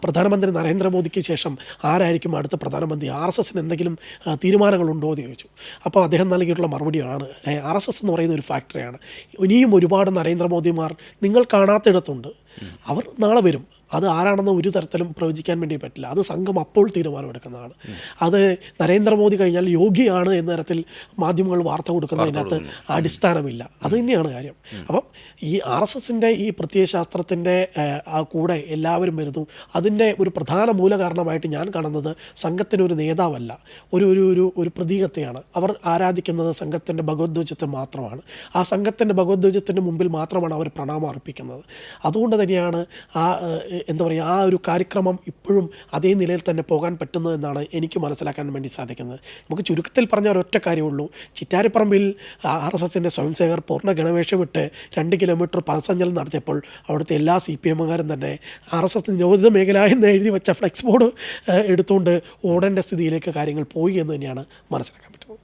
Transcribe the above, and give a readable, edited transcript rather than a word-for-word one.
പ്രധാനമന്ത്രി നരേന്ദ്രമോദിക്ക് ശേഷം ആരായിരിക്കും അടുത്ത പ്രധാനമന്ത്രി, RSSന് എന്തെങ്കിലും തീരുമാനങ്ങളുണ്ടോ എന്ന് ചോദിച്ചു. അപ്പോൾ അദ്ദേഹം നൽകിയിട്ടുള്ള മറുപടിയാണ്, RSS എന്ന് പറയുന്ന ഒരു ഫാക്ടറിയാണ്, ഇനിയും ഒരുപാട് നരേന്ദ്രമോദിമാർ നിങ്ങൾ കാണാത്തിടത്തുണ്ട്, അവർ നാളെ വരും. അത് ആരാണെന്ന് ഒരു തരത്തിലും പ്രവചിക്കാൻ വേണ്ടി പറ്റില്ല. അത് സംഘം അപ്പോൾ തീരുമാനമെടുക്കുന്നതാണ്. അത് നരേന്ദ്രമോദി കഴിഞ്ഞാൽ യോഗ്യയാണ് എന്ന തരത്തിൽ മാധ്യമങ്ങൾ വാർത്ത കൊടുക്കുന്നതിനകത്ത് അടിസ്ഥാനമില്ല. അത് തന്നെയാണ് കാര്യം. അപ്പം ഈ RSSൻ്റെ ഈ പ്രത്യയശാസ്ത്രത്തിൻ്റെ കൂടെ എല്ലാവരും വരുന്നു. അതിൻ്റെ ഒരു പ്രധാന മൂലകാരണമായിട്ട് ഞാൻ കാണുന്നത് സംഘത്തിനൊരു നേതാവല്ല, ഒരു ഒരു ഒരു ഒരു പ്രതീകത്തെയാണ്. അവർ ആരാധിക്കുന്നത് സംഘത്തിൻ്റെ ഭഗവദ്ധ്വജത്തെ മാത്രമാണ്. ആ സംഘത്തിൻ്റെ ഭഗവദ്ധ്വജത്തിൻ്റെ മുമ്പിൽ മാത്രമാണ് അവർ പ്രണാമം അർപ്പിക്കുന്നത്. അതുകൊണ്ട് തന്നെയാണ് എന്താ പറയുക, ആ ഒരു കാര്യക്രമം ഇപ്പോഴും അതേ നിലയിൽ തന്നെ പോകാൻ പറ്റുന്നതെന്നാണ് എനിക്ക് മനസ്സിലാക്കാൻ വേണ്ടി സാധിക്കുന്നത്. നമുക്ക് ചുരുക്കത്തിൽ പറഞ്ഞ ഒരൊറ്റ കാര്യമുള്ളൂ, ചിറ്റാരിപ്പറമ്പിൽ RSSൻ്റെ സ്വയംസേവകർ പൂർണ്ണ ഗണവേഷമിട്ട് 2 കിലോമീറ്റർ പദസഞ്ചലനം നടത്തിയപ്പോൾ അവിടുത്തെ എല്ലാ CPMകാരും തന്നെ RSS നിരോധിത മേഖല എന്ന് എഴുതി വെച്ച ഫ്ലെക്സ് ബോർഡ് എടുത്തുകൊണ്ട് ഓടേണ്ട സ്ഥിതിയിലേക്ക് കാര്യങ്ങൾ പോയി എന്ന് തന്നെയാണ് മനസ്സിലാക്കാൻ പറ്റുന്നത്.